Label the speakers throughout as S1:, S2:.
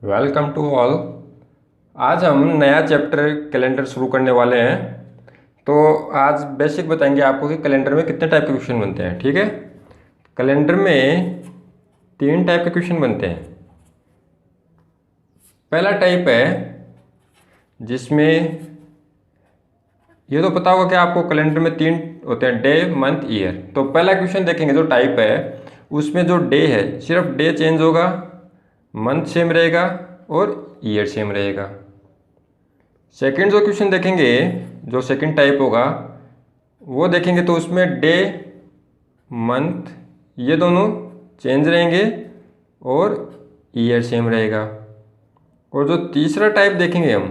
S1: Welcome to all. आज हम नया चैप्टर कैलेंडर शुरू करने वाले हैं। तो आज बेसिक बताएंगे आपको कि कैलेंडर में कितने टाइप के क्वेश्चन बनते हैं। ठीक है, कैलेंडर में 3 टाइप के क्वेश्चन बनते हैं। पहला टाइप है जिसमें ये तो पता होगा कि आपको कैलेंडर में 3 होते हैं, डे, मंथ, ईयर। तो पहला क्वेश्चन देखेंगे जो टाइप है उसमें जो डे है सिर्फ डे चेंज होगा, मंथ सेम रहेगा और ईयर सेम रहेगा। सेकंड जो क्वेश्चन देखेंगे, जो सेकंड टाइप होगा वो देखेंगे तो उसमें डे, मंथ ये दोनों चेंज रहेंगे और ईयर सेम रहेगा। और जो तीसरा टाइप देखेंगे हम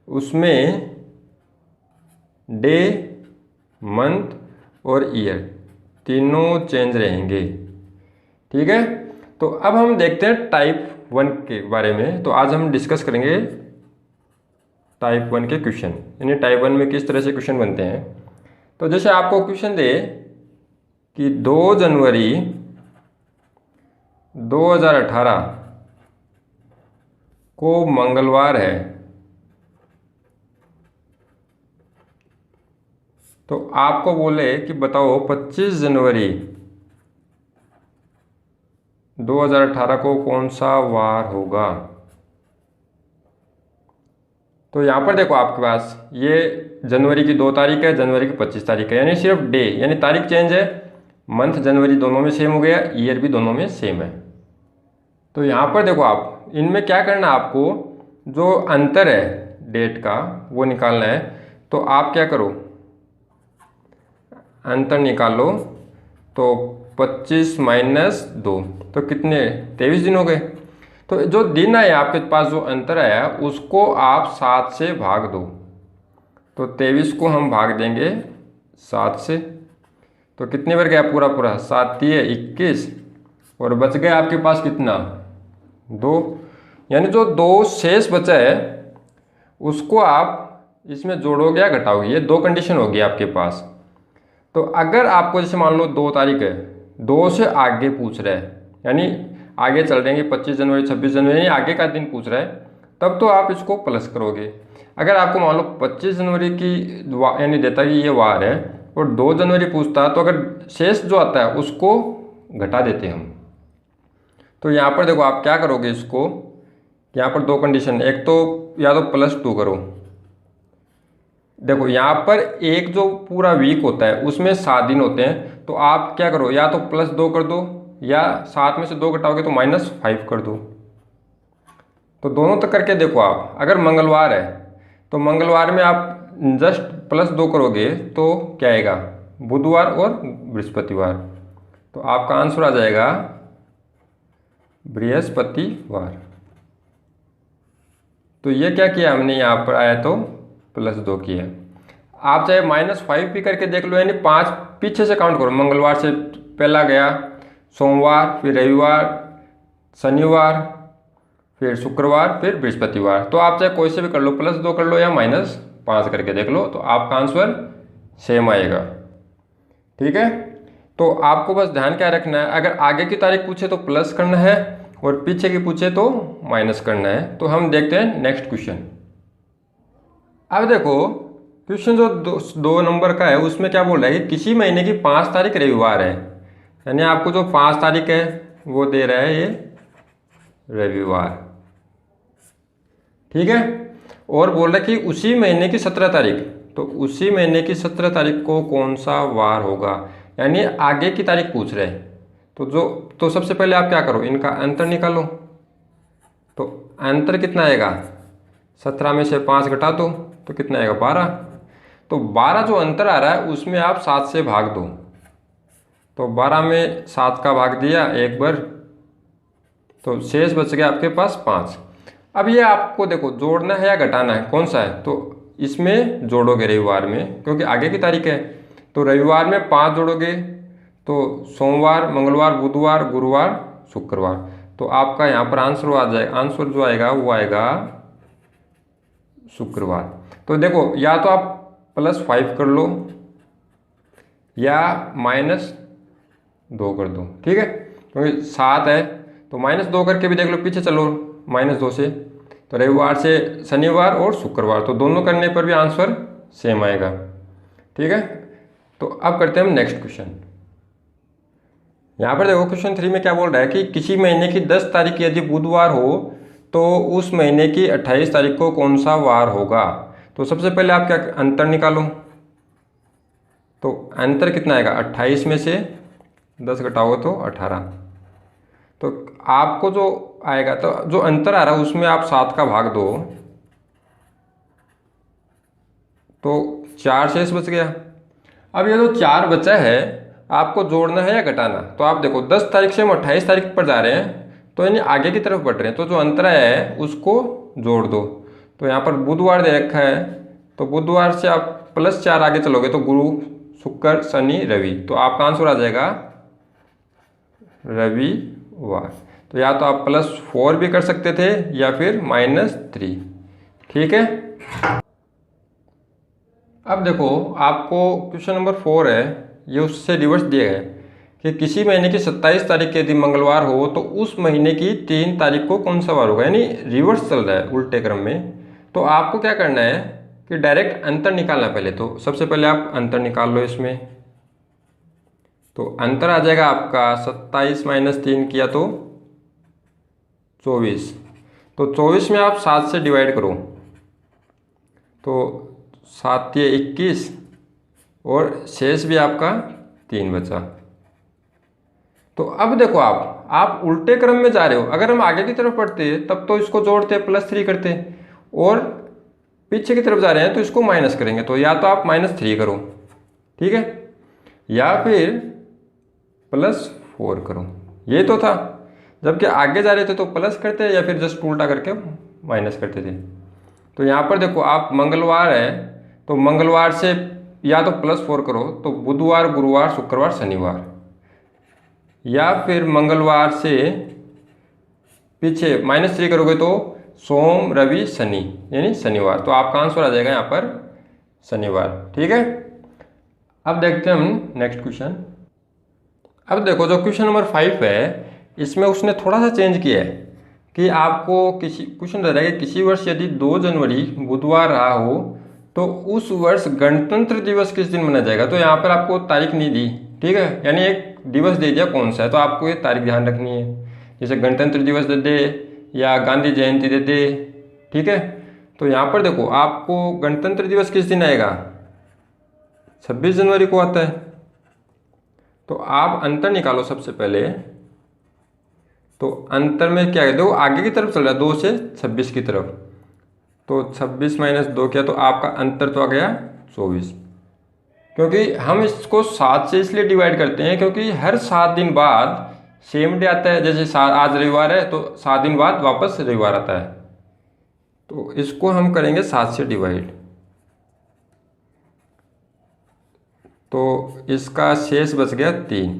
S1: उसमें डे, मंथ और ईयर तीनों चेंज रहेंगे। ठीक है, तो अब हम देखते हैं टाइप 1 के बारे में। तो आज हम डिस्कस करेंगे टाइप 1 के क्वेश्चन, यानी टाइप 1 में किस तरह से क्वेश्चन बनते हैं। तो जैसे आपको क्वेश्चन दे कि 2 जनवरी 2018 को मंगलवार है, तो आपको बोले कि बताओ 25 जनवरी 2018 को कौन सा वार होगा। तो यहाँ पर देखो आपके पास ये जनवरी की 2 तारीख है, जनवरी की 25 तारीख है, यानी सिर्फ डे यानी तारीख चेंज है। मंथ जनवरी दोनों में सेम हो गया, ईयर भी दोनों में सेम है। तो यहाँ पर देखो आप इनमें क्या करना है, आपको जो अंतर है डेट का वो निकालना है। तो आप क्या करो, अंतर निकालो। तो 25 माइनस 2 तो कितने, 23 दिन हो गए। तो जो दिन आया आपके पास, जो अंतर आया उसको आप 7 से भाग दो। तो 23 को हम भाग देंगे 7 से, तो कितने बार गया पूरा पूरा, 7 तिये 21 और बच गया आपके पास कितना, 2। यानी जो 2 शेष बचा है उसको आप इसमें जोड़ोगे या घटाओगे, ये 2 कंडीशन होगी आपके पास। तो अगर आपको जैसे मान लो 2 तारीख है, 2 से आगे पूछ रहा है, यानी आगे चल देंगे 25 जनवरी 26 जनवरी यानी आगे का दिन पूछ रहा है, तब तो आप इसको प्लस करोगे। अगर आपको मान लो 25 जनवरी की यानी देता कि ये वार है और 2 जनवरी पूछता तो अगर शेष जो आता है उसको घटा देते हम। तो यहाँ पर देखो आप क्या करोगे, इसको यहाँ पर 2 कंडीशन, एक तो या तो +2 करो। देखो यहाँ पर एक जो पूरा वीक होता है उसमें 7 दिन होते हैं, तो आप क्या करो, या तो +2 कर दो या 7 में से 2 घटाओगे तो -5 कर दो। तो दोनों तक करके देखो आप। अगर मंगलवार है तो मंगलवार में आप जस्ट +2 करोगे तो क्या आएगा, बुधवार और बृहस्पतिवार। तो आपका आंसर आ जाएगा बृहस्पतिवार। तो ये क्या किया हमने, यहाँ पर आया तो +2 किया। आप चाहे -5 भी करके देख लो, यानी 5 पीछे से काउंट करो। मंगलवार से पहला गया, सोमवार, फिर रविवार, शनिवार, फिर शुक्रवार, फिर बृहस्पतिवार। तो आप चाहे कोई से भी कर लो, +2 कर लो या -5 करके देख लो, तो आपका आंसर सेम आएगा। ठीक है, तो आपको बस ध्यान क्या रखना है, अगर आगे की तारीख पूछे तो प्लस करना है और पीछे की पूछे तो माइनस करना है। तो हम देखते हैं नेक्स्ट क्वेश्चन। अब देखो क्वेश्चन जो 2 नंबर का है उसमें क्या बोल रहा है कि किसी महीने की 5 तारीख रविवार है, यानी आपको जो 5 तारीख है वो दे रहा है ये रविवार। ठीक है, और बोल रहा है कि उसी महीने की 17 तारीख, तो उसी महीने की 17 तारीख को कौन सा वार होगा, यानी आगे की तारीख पूछ रहे हैं। तो सबसे पहले आप क्या करो, इनका अंतर निकालो। तो अंतर कितना आएगा, 17 में से 5 घटा दो तो कितना आएगा, 12। तो 12 जो अंतर आ रहा है उसमें आप 7 से भाग दो। तो 12 में 7 का भाग दिया एक बार, तो शेष बच गया आपके पास 5। अब ये आपको देखो जोड़ना है या घटाना है, कौन सा है, तो इसमें जोड़ोगे रविवार में, क्योंकि आगे की तारीख है। तो रविवार में 5 जोड़ोगे तो सोमवार, मंगलवार, बुधवार, गुरुवार, शुक्रवार। तो आपका यहाँ पर आंसर आ जाएगा, आंसर जो आएगा वो आएगा शुक्रवार। तो देखो या तो आप +5 कर लो या -2 कर दो। ठीक है, क्योंकि 7 है तो -2 करके भी देख लो, पीछे चलो -2 से, तो रविवार से शनिवार और शुक्रवार, तो दोनों करने पर भी आंसर सेम आएगा। ठीक है, तो अब करते हैं हम नेक्स्ट क्वेश्चन। यहाँ पर देखो क्वेश्चन 3 में क्या बोल रहा है कि किसी महीने की 10 तारीख यदि बुधवार हो तो उस महीने की 28 तारीख को कौन सा वार होगा। तो सबसे पहले आप क्या अंतर निकालो, तो अंतर कितना आएगा, 28 में से 10 घटाओगे तो 18। तो आपको जो आएगा, तो जो अंतर आ रहा है उसमें आप 7 का भाग दो, तो 4 शेष बच गया। अब ये जो 4 बचा है आपको जोड़ना है या घटाना। तो आप देखो 10 तारीख से हम 28 तारीख पर जा रहे हैं, तो यानी आगे की तरफ बढ़ रहे हैं, तो जो अंतर है उसको जोड़ दो। तो यहाँ पर बुधवार दे रखा है, तो बुधवार से आप +4 आगे चलोगे तो गुरु शुक्र शनि रवि, तो आपका आंसर आ जाएगा रविवार। तो या तो आप +4 भी कर सकते थे या फिर -3। ठीक है, अब देखो आपको क्वेश्चन नंबर 4 है, ये उससे रिवर्स दिया है कि किसी महीने की 27 तारीख के दिन मंगलवार हो तो उस महीने की 3 तारीख को कौन सा वार होगा, यानी रिवर्स चल रहा है उल्टे क्रम में। तो आपको क्या करना है कि डायरेक्ट अंतर निकालना पहले। तो सबसे पहले आप अंतर निकाल लो इसमें, तो अंतर आ जाएगा आपका 27 - 3 किया तो 24। तो 24 में आप 7 से डिवाइड करो, तो 7 ये 21 और शेष भी आपका 3 बचा। तो अब देखो आप उल्टे क्रम में जा रहे हो। अगर हम आगे की तरफ बढ़ते तब तो इसको जोड़ते +3 करते, और पीछे की तरफ जा रहे हैं तो इसको माइनस करेंगे। तो या तो आप -3 करो, ठीक है, या फिर +4 करो, ये तो था। जबकि आगे जा रहे थे तो प्लस करते या फिर जस्ट उल्टा करके माइनस करते थे। तो यहाँ पर देखो आप मंगलवार है तो मंगलवार से या तो +4 करो, तो बुधवार गुरुवार शुक्रवार शनिवार, या फिर मंगलवार से पीछे -3 करोगे तो सोम रवि शनि यानी शनिवार। तो आपका आंसर आ जाएगा यहाँ पर शनिवार। ठीक है, अब देखते हैं हम नेक्स्ट क्वेश्चन। अब देखो जो क्वेश्चन नंबर 5 है इसमें उसने थोड़ा सा चेंज किया है कि आपको किसी क्वेश्चन रह रहा है कि किसी वर्ष यदि 2 जनवरी बुधवार रहा हो तो उस वर्ष गणतंत्र दिवस किस दिन मनाया जाएगा। तो यहाँ पर आपको तारीख नहीं दी, ठीक है, यानी एक दिवस दे दिया कौन सा है, तो आपको ये तारीख ध्यान रखनी है। जैसे गणतंत्र दिवस दे दे या गांधी जयंती दे दे, ठीक है। तो यहाँ पर देखो आपको गणतंत्र दिवस किस दिन आएगा, 26 जनवरी को आता है। तो आप अंतर निकालो सबसे पहले। तो अंतर में क्या है, देखो आगे की तरफ चल रहा है 2 से 26 की तरफ, तो 26 - 2 किया तो आपका अंतर तो आ गया 24। क्योंकि हम इसको 7 से इसलिए डिवाइड करते हैं क्योंकि हर 7 दिन बाद सेम डे आता है। जैसे आज रविवार है तो 7 दिन बाद वापस रविवार आता है, तो इसको हम करेंगे 7 से डिवाइड। तो इसका शेष बच गया 3।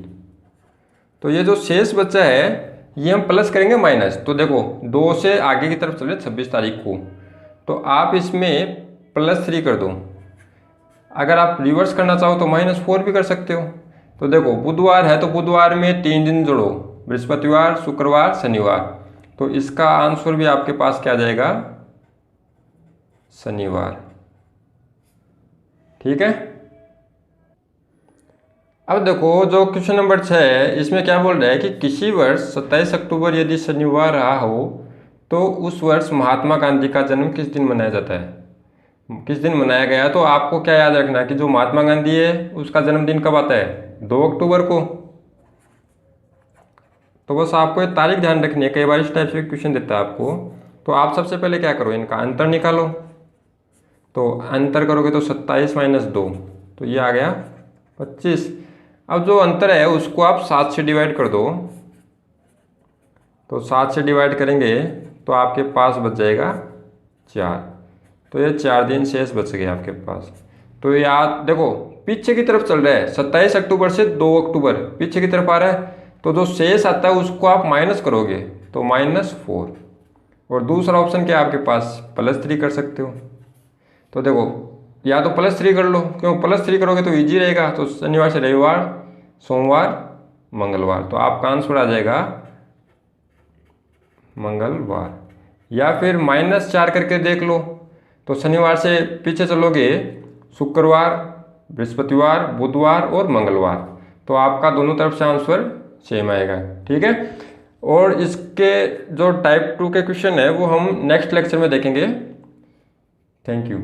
S1: तो ये जो शेष बचा है ये हम प्लस करेंगे माइनस। तो देखो 2 से आगे की तरफ चले 26 तारीख को, तो आप इसमें +3 कर दो। अगर आप रिवर्स करना चाहो तो -4 भी कर सकते हो। तो देखो बुधवार है तो बुधवार में 3 दिन जोड़ो, बृहस्पतिवार शुक्रवार शनिवार, तो इसका आंसर भी आपके पास क्या आ जाएगा, शनिवार। ठीक है, अब देखो जो क्वेश्चन नंबर 6 है इसमें क्या बोल रहा है कि किसी वर्ष 27 अक्टूबर यदि शनिवार रहा हो तो उस वर्ष महात्मा गांधी का जन्म किस दिन मनाया जाता है, किस दिन मनाया गया। तो आपको क्या याद रखना है कि जो महात्मा गांधी है उसका जन्मदिन कब आता है, 2 अक्टूबर को। तो बस आपको ये तारीख ध्यान रखनी है, कई बार इस टाइप से क्वेश्चन देता है आपको। तो आप सबसे पहले क्या करो, इनका अंतर निकालो। तो अंतर करोगे तो 27 - 2, तो ये आ गया 25। अब जो अंतर है उसको आप 7 से डिवाइड कर दो। तो 7 से डिवाइड करेंगे तो आपके पास बच जाएगा 4। तो ये 4 दिन शेष बच गए आपके पास। तो याद देखो पीछे की तरफ चल रहा है, 27 अक्टूबर से 2 अक्टूबर पीछे की तरफ आ रहा है, तो जो शेष आता है उसको आप माइनस करोगे तो -4। और दूसरा ऑप्शन क्या है आपके पास, +3 कर सकते हो। तो देखो या तो +3 कर लो, क्यों +3 करोगे तो इजी रहेगा। तो शनिवार से रविवार सोमवार मंगलवार, तो आपका आंसर आ जाएगा मंगलवार। या फिर -4 करके देख लो। तो शनिवार से पीछे चलोगे, शुक्रवार, बृहस्पतिवार, बुधवार और मंगलवार, तो आपका दोनों तरफ से आंसर सेम आएगा। ठीक है, और इसके जो टाइप 2 के क्वेश्चन है वो हम नेक्स्ट लेक्चर में देखेंगे। Thank you.